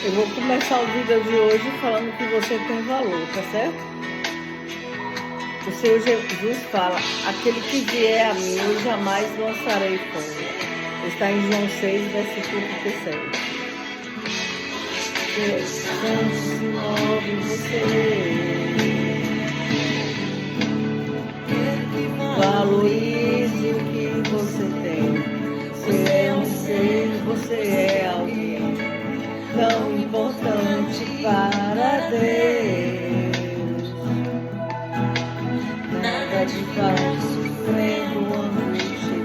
Eu vou começar o vídeo de hoje falando que você tem valor, tá certo? O Senhor Jesus fala, aquele que vier a mim, eu jamais lançarei fora. Está em João 6, versículo 37. Santo se move em você. Valorize o que você tem. Você é um ser, você é alguém tão importante para Deus. Nada de falso, sofrendo angústia,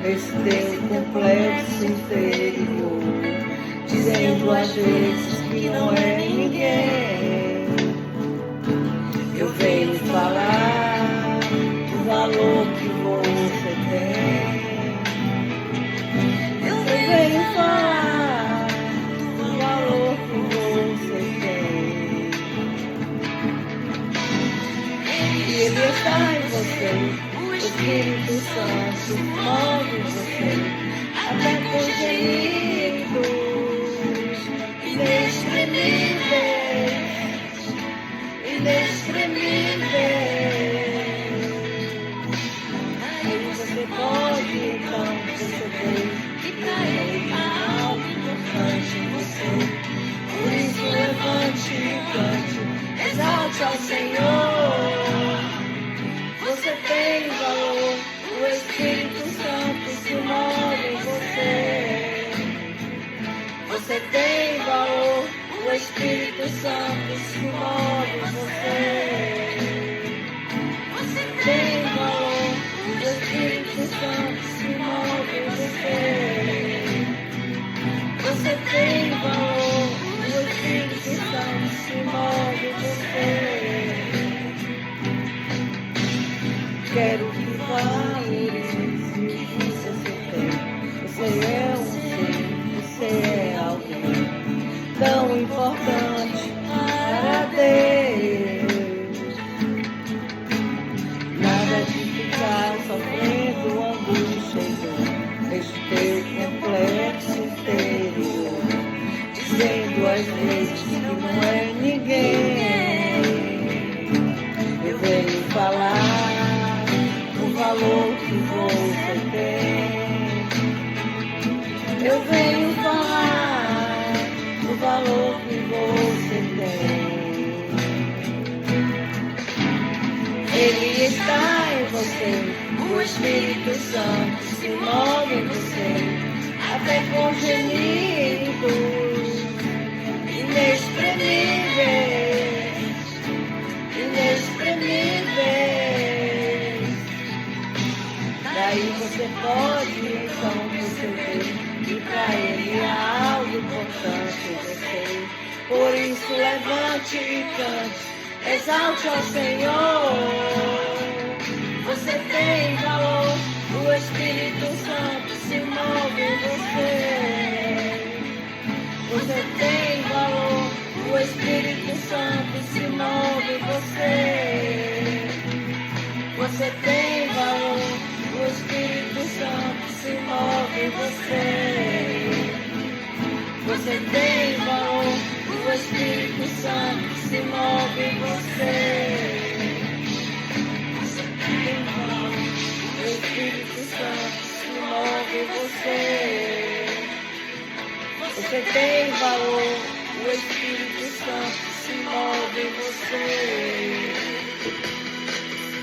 nesse teu complexo interior, dizendo às vezes que não é ninguém. Eu venho falar do valor que você tem. Eu venho falar do valor que você tem. E Ele está em você. O Espírito Santo move você. Até com gemidos inexprimíveis. Aí você pode então perceber que pra Ele há algo importante em você. Por isso levante e cante, exalte ao Senhor. Você tem valor, o Espírito Santo se move em você. Você tem valor, o Espírito Santo se move em você. Você tem valor, o Espírito Santo se move em você. Você tem valor, o Espírito Santo se move em você. Quero que valorize o que você tem. Você é um ser, você é alguém tão importante para Deus. Nada de ficar sofrendo angústia neste teu complexo interior, dizendo às vezes que não é ninguém. Eu venho falar do valor que você tem. Eu venho falar do valor que você tem. Ele está em você, o Espírito Santo se move em você, até com gemidos inexprimíveis. Daí você pode então perceber que para Ele há algo importante em você. Por isso levante e cante, exalte ao Senhor. Você tem valor, o Espírito Santo se move em você. Você tem valor, o Espírito Santo se move em você. Você tem valor, o Espírito Santo se move em você. Você tem valor, o Espírito Santo se move em você. Você tem valor, o Espírito Santo se move em você. Você tem valor, o Espírito Santo se move em você.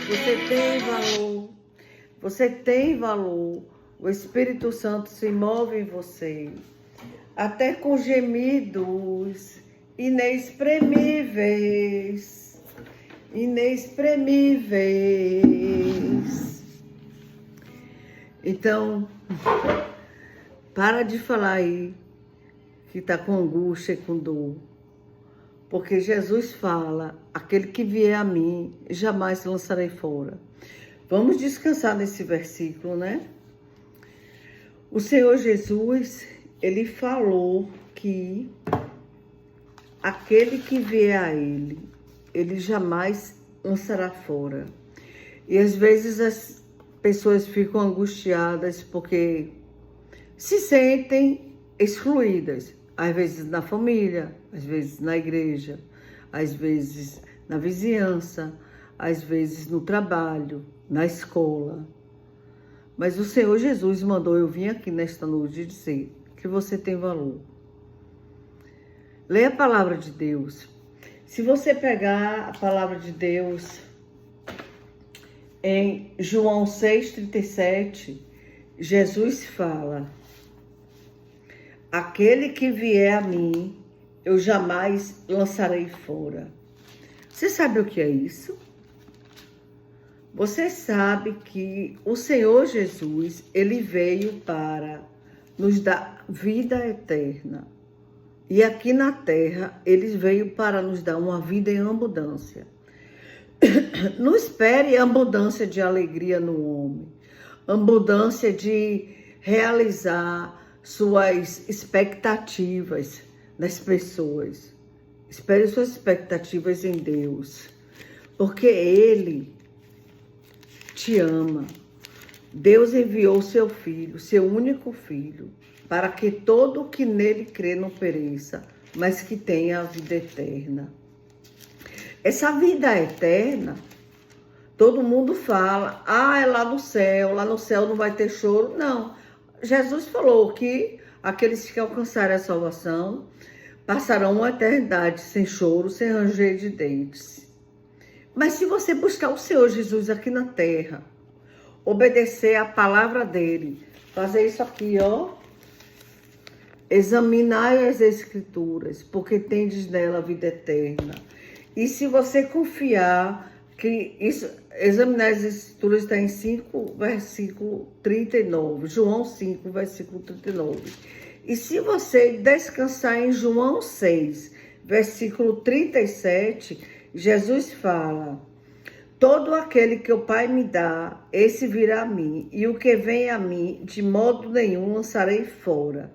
Você tem valor, você tem valor, o Espírito Santo se move em você. Até com gemidos inexprimíveis. Então, para de falar aí que está com angústia e com dor. Porque Jesus fala, aquele que vier a mim, jamais lançarei fora. Vamos descansar nesse versículo, né? O Senhor Jesus, Ele falou que aquele que vier a Ele, Ele jamais lançará fora. E às vezes as pessoas ficam angustiadas porque se sentem excluídas. às vezes na família, às vezes na igreja, às vezes na vizinhança, às vezes no trabalho, na escola. Mas o Senhor Jesus mandou eu vir aqui nesta noite dizer que você tem valor. Leia a palavra de Deus. Se você pegar a palavra de Deus em João 6,37, Jesus fala: aquele que vier a mim, eu jamais lançarei fora. Você sabe o que é isso? Você sabe que o Senhor Jesus, ele veio para nos dar vida eterna. E aqui na terra, ele veio para nos dar uma vida em abundância. Não espere abundância de alegria no homem, abundância de realizar suas expectativas nas pessoas. Espere suas expectativas em Deus, porque Ele te ama. Deus enviou seu Filho, seu único Filho, para que todo o que nele crê não pereça, mas que tenha a vida eterna. Essa vida eterna, todo mundo fala, é lá no céu não vai ter choro. Não, Jesus falou que aqueles que alcançarem a salvação passarão uma eternidade sem choro, sem ranger de dentes. Mas se você buscar o Senhor Jesus aqui na terra, obedecer a palavra dele, fazer isso aqui, examinai as Escrituras, porque tendes nela a vida eterna. E se você confiar que isso, examinar as Escrituras está em 5, versículo 39, João 5, versículo 39. E se você descansar em João 6, versículo 37, Jesus fala: todo aquele que o Pai me dá, esse virá a mim, e o que vem a mim, de modo nenhum lançarei fora.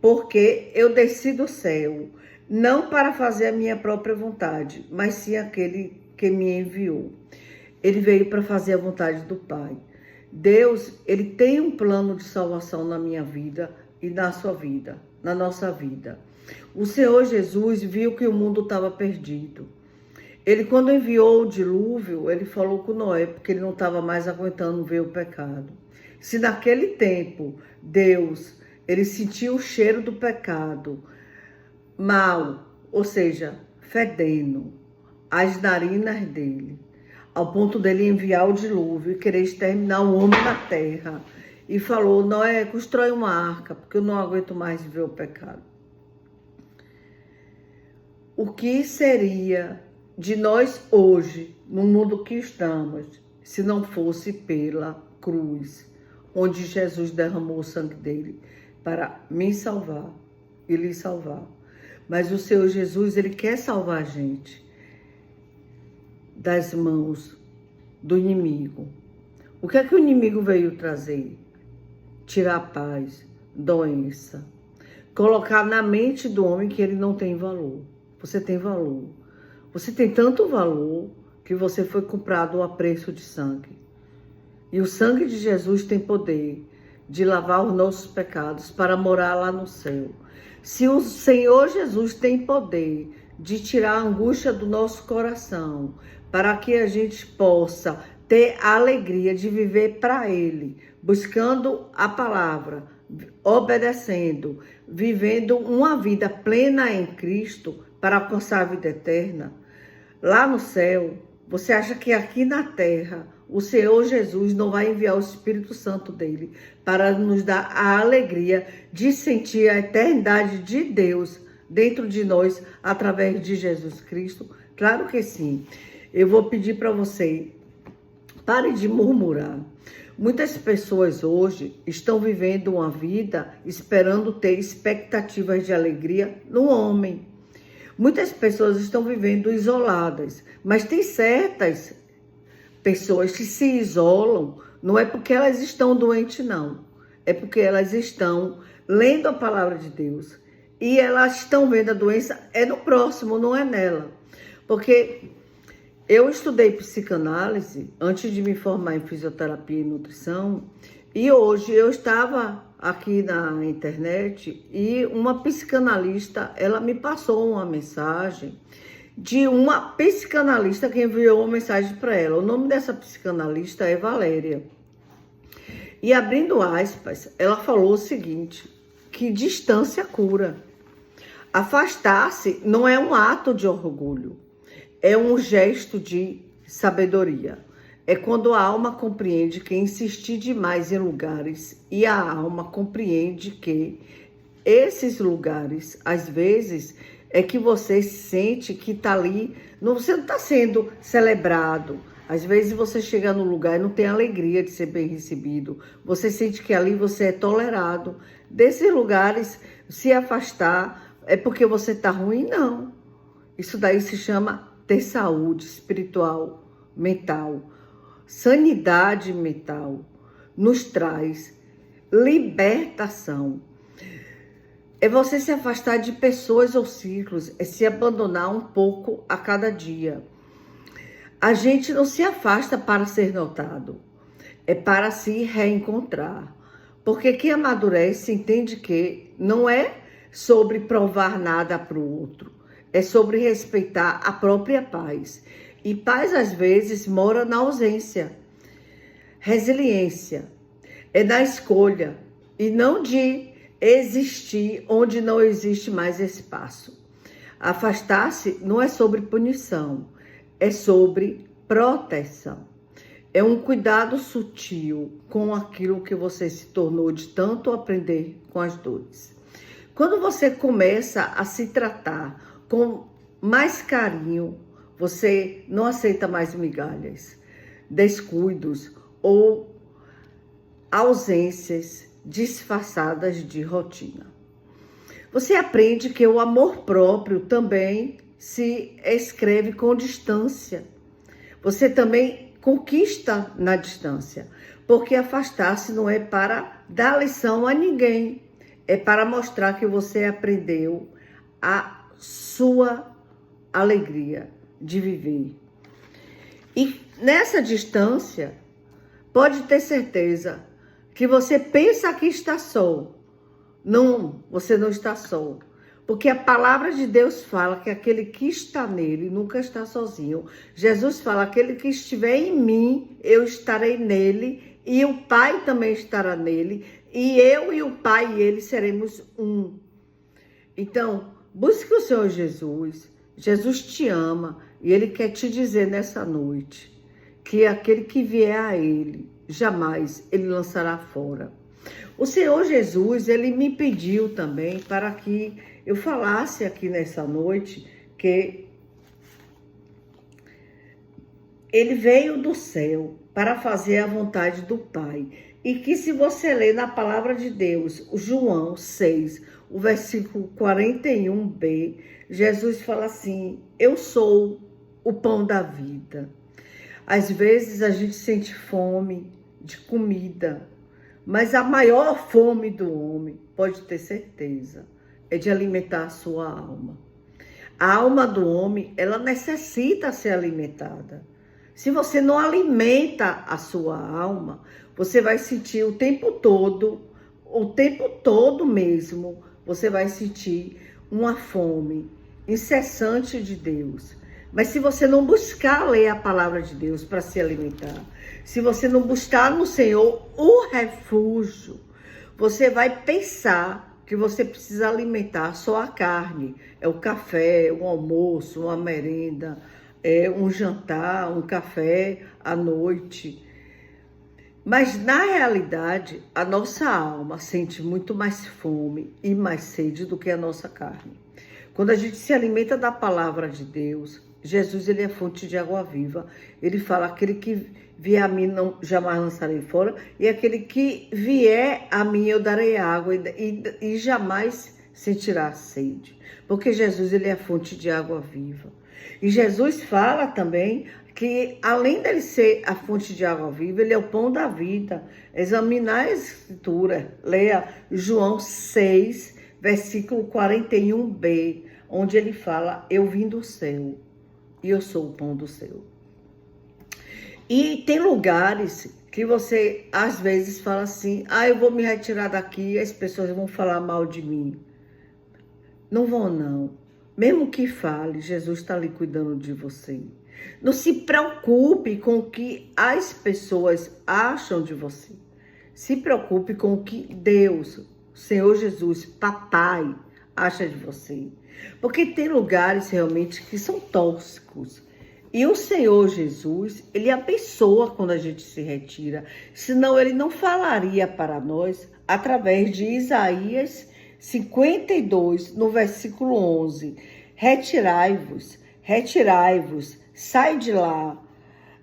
Porque eu desci do céu, não para fazer a minha própria vontade, mas sim aquele que me enviou. Ele veio para fazer a vontade do Pai. Deus, ele tem um plano de salvação na minha vida e na sua vida, na nossa vida. O Senhor Jesus viu que o mundo estava perdido. Ele, quando enviou o dilúvio, ele falou com Noé, porque ele não estava mais aguentando ver o pecado. Se naquele tempo, Deus, ele sentiu o cheiro do pecado, mal, ou seja, fedendo, as narinas dele, ao ponto dele enviar o dilúvio e querer exterminar o homem na terra. E falou: Noé, constrói uma arca, porque eu não aguento mais ver o pecado. O que seria de nós hoje, no mundo que estamos, se não fosse pela cruz, onde Jesus derramou o sangue dele para me salvar e lhe salvar? Mas o Senhor Jesus, ele quer salvar a gente das mãos do inimigo. O que é que o inimigo veio trazer? Tirar a paz, doença, colocar na mente do homem que ele não tem valor. Você tem valor. Você tem tanto valor que você foi comprado a preço de sangue. E o sangue de Jesus tem poder de lavar os nossos pecados para morar lá no céu. Se o Senhor Jesus tem poder de tirar a angústia do nosso coração, para que a gente possa ter a alegria de viver para Ele, buscando a palavra, obedecendo, vivendo uma vida plena em Cristo para alcançar a vida eterna, lá no céu, você acha que aqui na terra o Senhor Jesus não vai enviar o Espírito Santo dele para nos dar a alegria de sentir a eternidade de Deus dentro de nós através de Jesus Cristo? Claro que sim. Eu vou pedir para você, pare de murmurar. Muitas pessoas hoje estão vivendo uma vida esperando ter expectativas de alegria no homem. Muitas pessoas estão vivendo isoladas, mas tem certas pessoas que se isolam, não é porque elas estão doentes, não. É porque elas estão lendo a palavra de Deus e elas estão vendo a doença é no próximo, não é nela. Porque eu estudei psicanálise antes de me formar em fisioterapia e nutrição. E hoje eu estava aqui na internet e uma psicanalista, ela me passou uma mensagem de uma psicanalista que enviou uma mensagem para ela. O nome dessa psicanalista é Valéria. E abrindo aspas, ela falou o seguinte, que distância cura. Afastar-se não é um ato de orgulho, é um gesto de sabedoria. É quando a alma compreende que insistir demais em lugares e a alma compreende que esses lugares, às vezes, é que você sente que está ali, você não está sendo celebrado. Às vezes você chega no lugar e não tem alegria de ser bem recebido. Você sente que ali você é tolerado. Desses lugares, se afastar é porque você está ruim? Não. Isso daí se chama ter saúde espiritual, mental. Sanidade mental nos traz libertação. É você se afastar de pessoas ou ciclos, é se abandonar um pouco a cada dia. A gente não se afasta para ser notado, é para se reencontrar. Porque quem amadurece entende que não é sobre provar nada para o outro, é sobre respeitar a própria paz. E paz, às vezes, mora na ausência. Resiliência é na escolha e não de existir onde não existe mais espaço. Afastar-se não é sobre punição, é sobre proteção. É um cuidado sutil com aquilo que você se tornou de tanto aprender com as dores. Quando você começa a se tratar com mais carinho, você não aceita mais migalhas, descuidos ou ausências disfarçadas de rotina. Você aprende que o amor próprio também se escreve com distância. Você também conquista na distância, porque afastar-se não é para dar lição a ninguém, é para mostrar que você aprendeu a sua alegria de viver. E nessa distância, pode ter certeza que você pensa que está só. Não, você não está só. Porque a palavra de Deus fala que aquele que está nele nunca está sozinho. Jesus fala, aquele que estiver em mim, eu estarei nele, e o Pai também estará nele, e eu e o Pai e ele seremos um. Então, busque o Senhor Jesus. Jesus te ama e ele quer te dizer nessa noite que aquele que vier a ele, jamais ele lançará fora. O Senhor Jesus, ele me pediu também para que eu falasse aqui nessa noite que ele veio do céu para fazer a vontade do Pai. E que se você ler na palavra de Deus, João 6, o versículo 41b, Jesus fala assim, eu sou o pão da vida. Às vezes a gente sente fome de comida, mas a maior fome do homem, pode ter certeza, é de alimentar a sua alma. A alma do homem, ela necessita ser alimentada. Se você não alimenta a sua alma, você vai sentir o tempo todo mesmo, você vai sentir uma fome incessante de Deus. Mas se você não buscar ler a palavra de Deus para se alimentar, se você não buscar no Senhor o refúgio, você vai pensar que você precisa alimentar só a carne. É o café, um almoço, uma merenda, é um jantar, um café à noite. Mas na realidade, a nossa alma sente muito mais fome e mais sede do que a nossa carne. Quando a gente se alimenta da palavra de Deus, Jesus, ele é fonte de água viva. Ele fala, aquele que vier a mim, não jamais lançarei fora. E aquele que vier a mim, eu darei água e jamais sentirá sede. Porque Jesus, ele é fonte de água viva. E Jesus fala também que, além dele ser a fonte de água viva, ele é o pão da vida. Examinar a Escritura, leia João 6, versículo 41b, onde ele fala, eu vim do céu. E eu sou o pão do céu. E tem lugares que você às vezes fala assim, eu vou me retirar daqui e as pessoas vão falar mal de mim. Não vão não. Mesmo que fale, Jesus está ali cuidando de você. Não se preocupe com o que as pessoas acham de você. Se preocupe com o que Deus, Senhor Jesus, Papai, acha de você. Porque tem lugares realmente que são tóxicos. E o Senhor Jesus, Ele abençoa quando a gente se retira. Senão Ele não falaria para nós através de Isaías 52, no versículo 11. Retirai-vos, retirai-vos, sai de lá.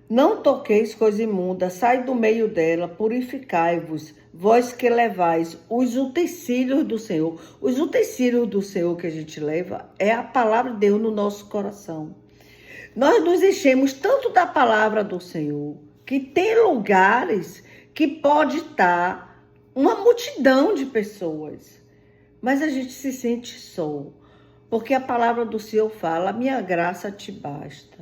Não toqueis coisa imunda, sai do meio dela, purificai-vos, vós que levais os utensílios do Senhor. Os utensílios do Senhor que a gente leva é a palavra de Deus no nosso coração. Nós nos enchemos tanto da palavra do Senhor, que tem lugares que pode estar uma multidão de pessoas, mas a gente se sente só, porque a palavra do Senhor fala, a minha graça te basta.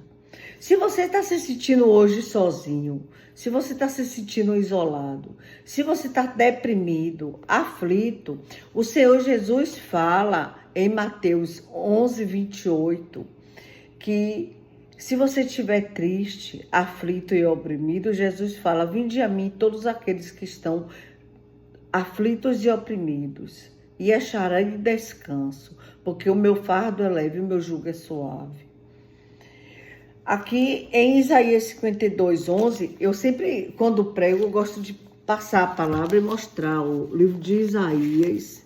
Se você está se sentindo hoje sozinho, se você está se sentindo isolado, se você está deprimido, aflito, o Senhor Jesus fala em Mateus 11, 28, que se você estiver triste, aflito e oprimido, Jesus fala, vinde a mim todos aqueles que estão aflitos e oprimidos, e acharei descanso, porque o meu fardo é leve e o meu jugo é suave. Aqui em Isaías 52, 11, eu sempre, quando prego, eu gosto de passar a palavra e mostrar o livro de Isaías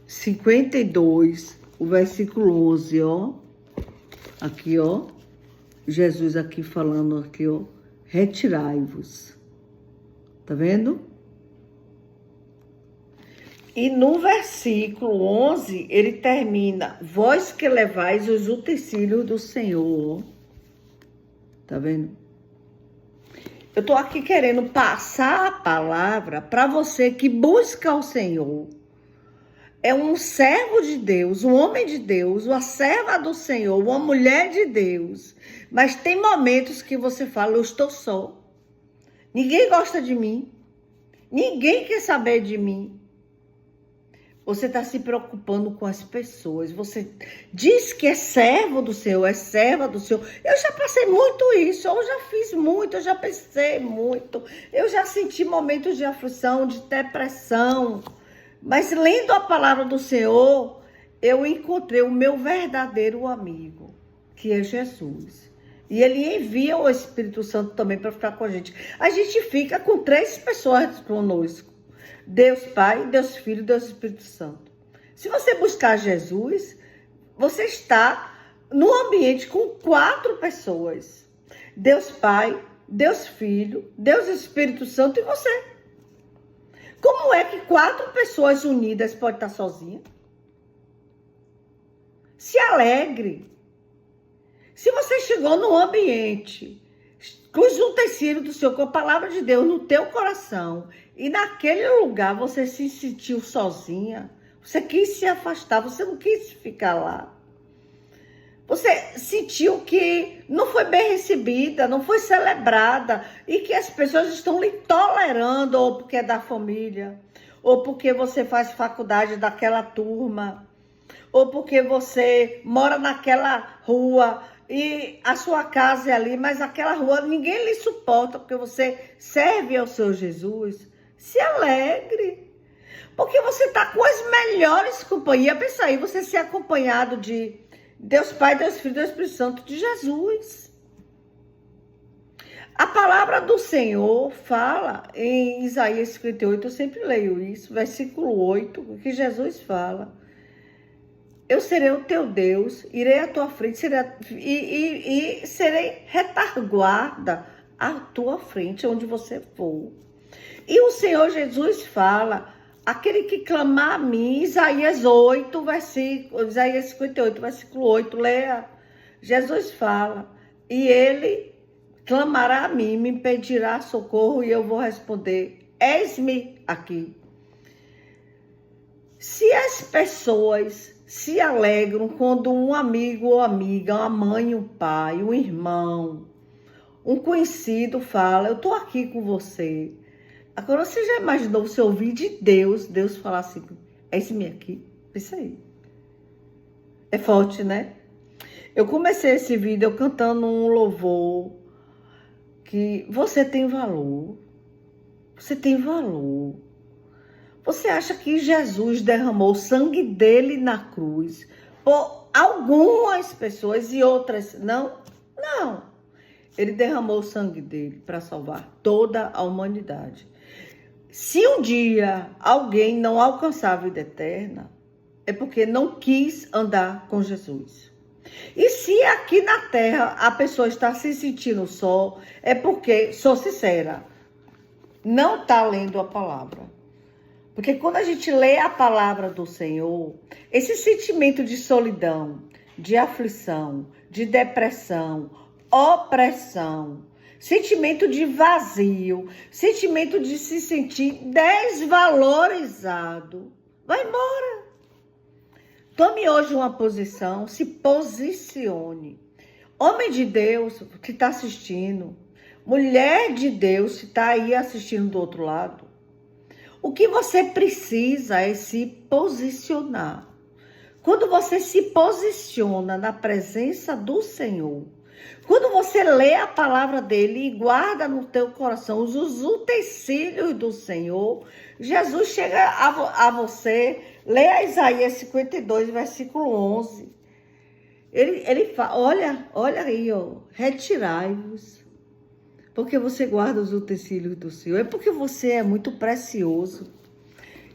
52, o versículo 11, ó. Aqui, ó. Jesus aqui falando aqui, ó. Retirai-vos. Tá vendo? E no versículo 11, ele termina, vós que levais os utensílios do Senhor. Tá vendo? Eu tô aqui querendo passar a palavra para você que busca o Senhor. É um servo de Deus, um homem de Deus, uma serva do Senhor, uma mulher de Deus. Mas tem momentos que você fala, eu estou só. Ninguém gosta de mim. Ninguém quer saber de mim. Você está se preocupando com as pessoas. Você diz que é servo do Senhor, é serva do Senhor. Eu já passei muito isso, eu já fiz muito, eu já pensei muito. Eu já senti momentos de aflição, de depressão. Mas lendo a palavra do Senhor, eu encontrei o meu verdadeiro amigo, que é Jesus. E ele envia o Espírito Santo também para ficar com a gente. A gente fica com 3 pessoas conosco. Deus Pai, Deus Filho e Deus Espírito Santo. Se você buscar Jesus, você está no ambiente com 4 pessoas. Deus Pai, Deus Filho, Deus Espírito Santo e você. Como é que 4 pessoas unidas podem estar sozinhas? Se alegre. Se você chegou num ambiente com os utensílios do Senhor, com a palavra de Deus no teu coração, e naquele lugar você se sentiu sozinha, você quis se afastar, você não quis ficar lá. Você sentiu que não foi bem recebida, não foi celebrada, e que as pessoas estão lhe tolerando, ou porque é da família, ou porque você faz faculdade daquela turma, ou porque você mora naquela rua e a sua casa é ali, mas aquela rua ninguém lhe suporta, porque você serve ao seu Jesus. Se alegre, porque você está com as melhores companhias. Pensa aí, você ser acompanhado de Deus Pai, Deus Filho, Deus Espírito Santo, de Jesus. A palavra do Senhor fala em Isaías 58, eu sempre leio isso, versículo 8, que Jesus fala. Eu serei o teu Deus, irei à tua frente e serei retaguarda à tua frente, onde você for. E o Senhor Jesus fala, aquele que clamar a mim, Isaías 58, versículo 8, leia. Jesus fala, e ele clamará a mim, me pedirá socorro e eu vou responder, eis-me aqui. Se as pessoas se alegram quando um amigo ou amiga, uma mãe, um pai, um irmão, um conhecido fala, eu estou aqui com você. Agora, você já imaginou você ouvir de Deus falar assim, é esse me aqui? Isso aí. É forte, né? Eu comecei esse vídeo cantando um louvor que você tem valor. Você tem valor. Você acha que Jesus derramou o sangue dele na cruz por algumas pessoas e outras não? Não. Ele derramou o sangue dele para salvar toda a humanidade. Se um dia alguém não alcançar a vida eterna, é porque não quis andar com Jesus. E se aqui na terra a pessoa está se sentindo só, é porque, sou sincera, não está lendo a palavra. Porque quando a gente lê a palavra do Senhor, esse sentimento de solidão, de aflição, de depressão, opressão, sentimento de vazio, sentimento de se sentir desvalorizado, vai embora. Tome hoje uma posição, se posicione. Homem de Deus que está assistindo, mulher de Deus que está aí assistindo do outro lado, o que você precisa é se posicionar. Quando você se posiciona na presença do Senhor, quando você lê a palavra dele e guarda no teu coração os utensílios do Senhor, Jesus chega a você, lê Isaías 52, versículo 11. Ele fala, olha aí, ó, retirai-vos, porque você guarda os utensílios do Senhor. É porque você é muito precioso.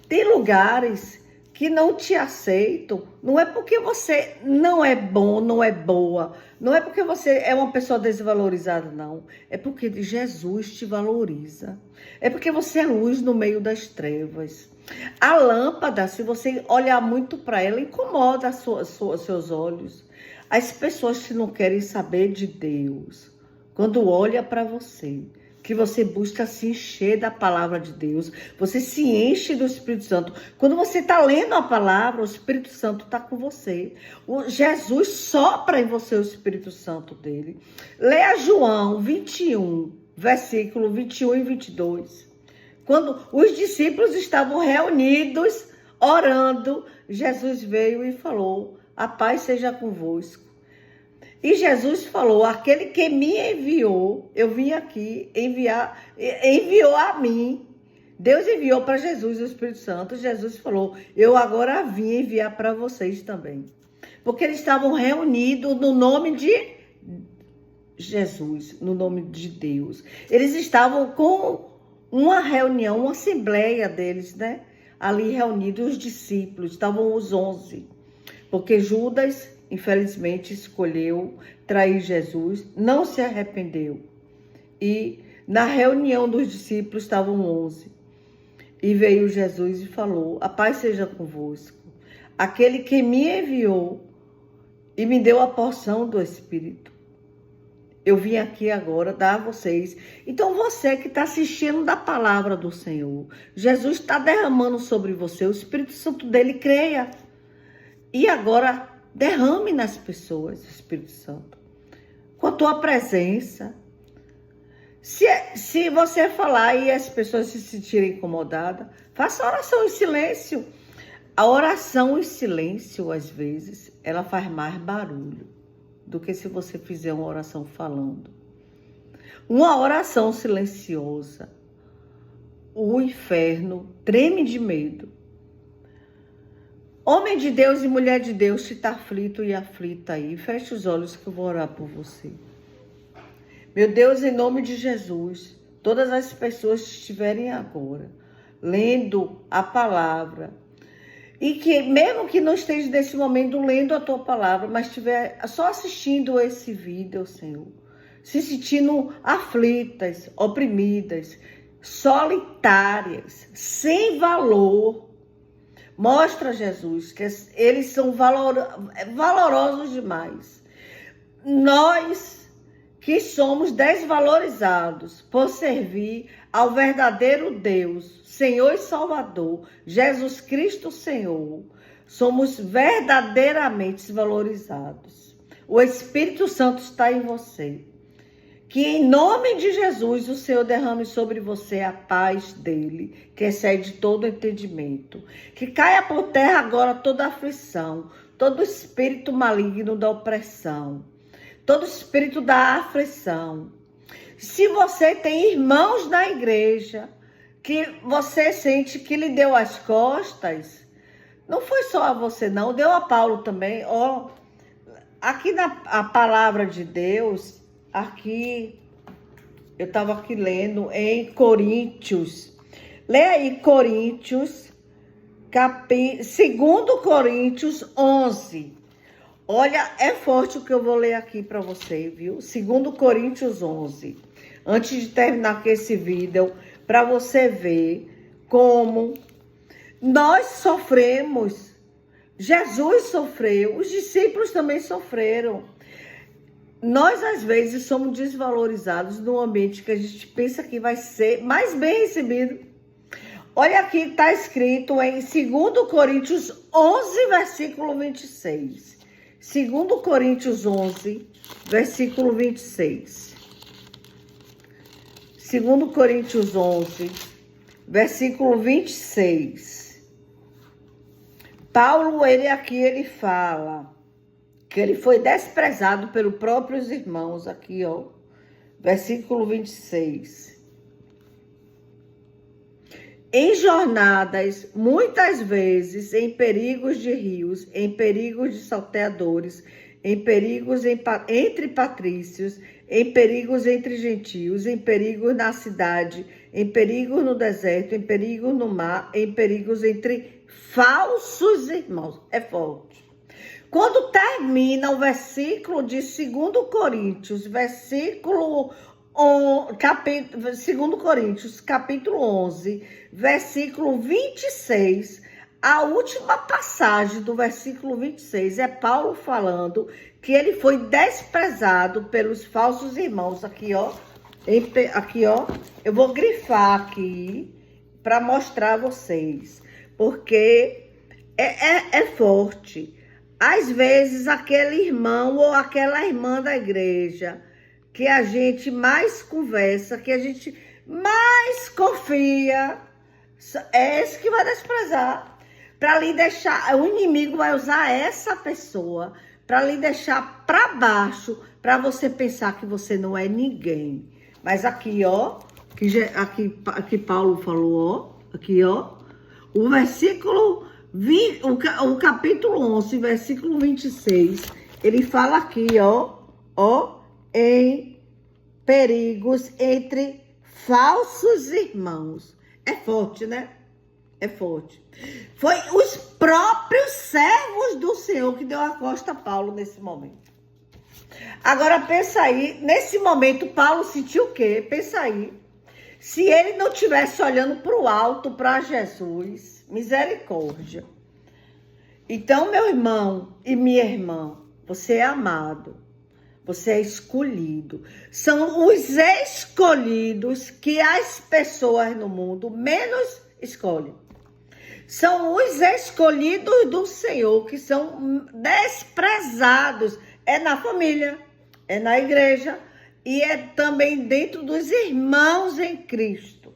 Tem lugares que não te aceitam, não é porque você não é bom, não é boa, não é porque você é uma pessoa desvalorizada, não. É porque Jesus te valoriza. É porque você é luz no meio das trevas. A lâmpada, se você olhar muito para ela, incomoda seus olhos. As pessoas que não querem saber de Deus, quando olha para você, que você busca se encher da palavra de Deus, você se enche do Espírito Santo. Quando você está lendo a palavra, o Espírito Santo está com você. Jesus sopra em você o Espírito Santo dele. Leia João 21, versículo 21 e 22. Quando os discípulos estavam reunidos, orando, Jesus veio e falou, a paz seja convosco. E Jesus falou, aquele que me enviou, eu vim aqui enviou a mim. Deus enviou para Jesus o Espírito Santo. Jesus falou, eu agora vim enviar para vocês também. Porque eles estavam reunidos no nome de Jesus, no nome de Deus. Eles estavam com uma reunião, uma assembleia deles, né? Ali reunidos os discípulos, estavam os 11. Porque Judas, infelizmente, escolheu trair Jesus, não se arrependeu. E na reunião dos discípulos estavam 11. E veio Jesus e falou, a paz seja convosco. Aquele que me enviou e me deu a porção do Espírito. Eu vim aqui agora dar a vocês. Então você que está assistindo da palavra do Senhor, Jesus está derramando sobre você, o Espírito Santo dele, creia. E agora derrame nas pessoas o Espírito Santo. Com a tua presença. Se você falar e as pessoas se sentirem incomodadas, faça oração em silêncio. A oração em silêncio, às vezes, ela faz mais barulho do que se você fizer uma oração falando. Uma oração silenciosa, o inferno treme de medo. Homem de Deus e mulher de Deus, se está aflito e aflita aí, feche os olhos que eu vou orar por você. Meu Deus, em nome de Jesus, todas as pessoas que estiverem agora lendo a palavra, e que mesmo que não esteja nesse momento lendo a tua palavra, mas estiver só assistindo esse vídeo, Senhor, se sentindo aflitas, oprimidas, solitárias, sem valor, mostra, Jesus, que eles são valorosos demais. Nós que somos desvalorizados por servir ao verdadeiro Deus, Senhor e Salvador, Jesus Cristo Senhor, somos verdadeiramente valorizados. O Espírito Santo está em você. Que em nome de Jesus o Senhor derrame sobre você a paz dele, que excede todo entendimento. Que caia por terra agora toda aflição, todo espírito maligno da opressão, todo espírito da aflição. Se você tem irmãos na igreja que você sente que lhe deu as costas, não foi só a você não, deu a Paulo também. Ó, aqui na a palavra de Deus, aqui eu estava aqui lendo em Coríntios. Lê aí Coríntios, 2 Coríntios 11. Olha, é forte o que eu vou ler aqui para você, viu? 2 Coríntios 11. Antes de terminar aqui esse vídeo, para você ver como nós sofremos. Jesus sofreu, os discípulos também sofreram. Nós, às vezes, somos desvalorizados no ambiente que a gente pensa que vai ser mais bem recebido. Olha aqui, está escrito em 2 Coríntios 11, versículo 26. 2 Coríntios 11, versículo 26. 2 Coríntios 11, versículo 26. Paulo, ele fala que ele foi desprezado pelos próprios irmãos, aqui, ó, versículo 26. Em jornadas, muitas vezes, em perigos de rios, em perigos de salteadores, em perigos entre patrícios, em perigos entre gentios, em perigos na cidade, em perigos no deserto, em perigos no mar, em perigos entre falsos irmãos. É forte. Quando termina o versículo de 2 Coríntios, versículo 2 Coríntios, capítulo 11, versículo 26, a última passagem do versículo 26 é Paulo falando que ele foi desprezado pelos falsos irmãos. Aqui, ó, eu vou grifar aqui para mostrar a vocês, porque é forte. Às vezes, aquele irmão ou aquela irmã da igreja que a gente mais conversa, que a gente mais confia, é esse que vai desprezar. Para lhe deixar, o inimigo vai usar essa pessoa para lhe deixar para baixo, para você pensar que você não é ninguém. Mas aqui, ó, aqui Paulo falou, ó, aqui, ó, o versículo 20, o capítulo 11, versículo 26, ele fala aqui, ó, em perigos entre falsos irmãos. É forte, né? É forte. Foi os próprios servos do Senhor que deu a costa a Paulo nesse momento. Agora pensa aí, nesse momento Paulo sentiu o quê? Pensa aí. Se ele não estivesse olhando para o alto, para Jesus, misericórdia. Então, meu irmão e minha irmã, você é amado. Você é escolhido. São os escolhidos que as pessoas no mundo menos escolhem. São os escolhidos do Senhor que são desprezados. É na família, é na igreja e é também dentro dos irmãos em Cristo.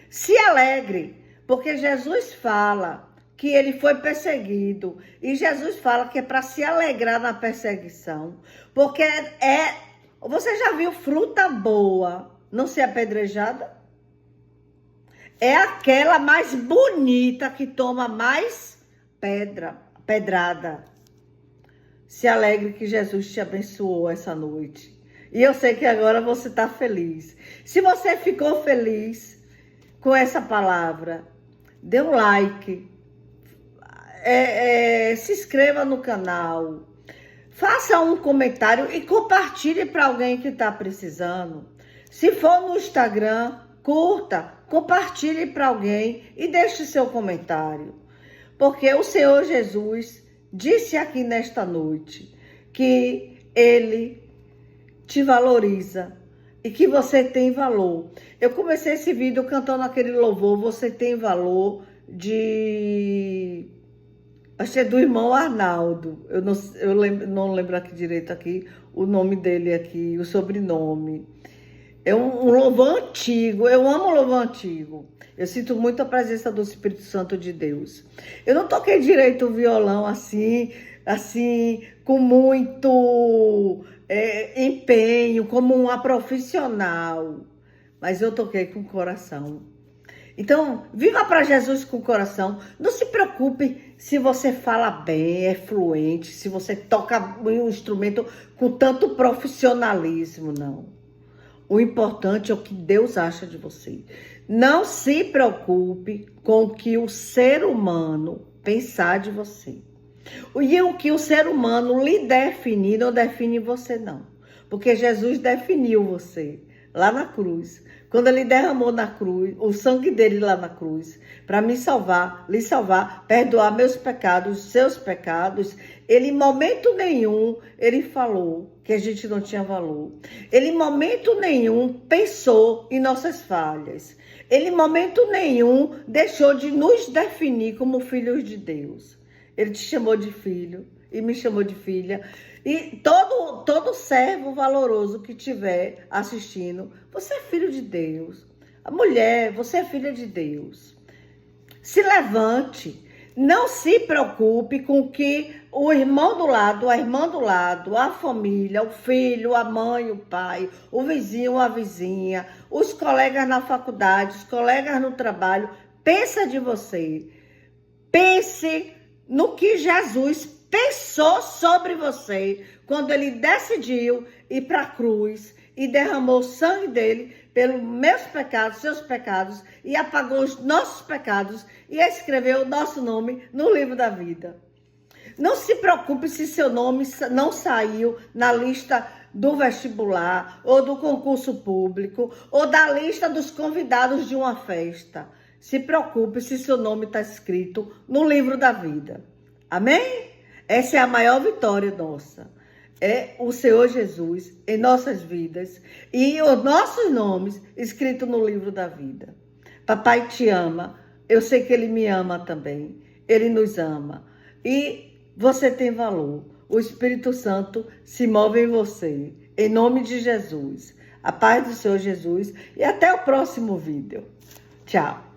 Se alegre, porque Jesus fala que ele foi perseguido. E Jesus fala que é para se alegrar na perseguição. Porque você já viu fruta boa não ser apedrejada? É aquela mais bonita que toma mais pedrada. Se alegre que Jesus te abençoou essa noite. E eu sei que agora você está feliz. Se você ficou feliz com essa palavra, dê um like. Se inscreva no canal. Faça um comentário e compartilhe para alguém que está precisando. Se for no Instagram, curta, compartilhe para alguém e deixe seu comentário. Porque o Senhor Jesus disse aqui nesta noite que Ele te valoriza e que você tem valor. Eu comecei esse vídeo cantando aquele louvor, você tem valor, de Acho que é do irmão Arnaldo. Eu não lembro aqui direito aqui o nome dele aqui, o sobrenome. É um louvor antigo. Eu amo louvor antigo. Eu sinto muito a presença do Espírito Santo de Deus. Eu não toquei direito o violão assim, com muito empenho, como uma profissional. Mas eu toquei com o coração. Então, viva para Jesus com o coração. Não se preocupe se você fala bem, é fluente, se você toca um instrumento com tanto profissionalismo, não. O importante é o que Deus acha de você. Não se preocupe com o que o ser humano pensar de você. E o que o ser humano lhe definir, não define você, não. Porque Jesus definiu você lá na cruz. Quando ele derramou na cruz, o sangue dele lá na cruz, para me salvar, lhe salvar, perdoar meus pecados, seus pecados, ele em momento nenhum, ele falou que a gente não tinha valor. Ele em momento nenhum pensou em nossas falhas. Ele em momento nenhum deixou de nos definir como filhos de Deus. Ele te chamou de filho e me chamou de filha. E todo servo valoroso que estiver assistindo, você é filho de Deus. A mulher, você é filha de Deus. Se levante. Não se preocupe com que o irmão do lado, a irmã do lado, a família, o filho, a mãe, o pai, o vizinho, a vizinha, os colegas na faculdade, os colegas no trabalho, pensa de você. Pense no que Jesus pensou sobre você quando ele decidiu ir para a cruz e derramou o sangue dele pelos meus pecados, seus pecados, e apagou os nossos pecados e escreveu o nosso nome no livro da vida. Não se preocupe se seu nome não saiu na lista do vestibular, ou do concurso público, ou da lista dos convidados de uma festa. Se preocupe se seu nome está escrito no livro da vida. Amém? Essa é a maior vitória nossa. É o Senhor Jesus em nossas vidas e os nossos nomes escritos no livro da vida. Papai te ama. Eu sei que Ele me ama também. Ele nos ama. E você tem valor. O Espírito Santo se move em você. Em nome de Jesus. A paz do Senhor Jesus. E até o próximo vídeo. Tchau.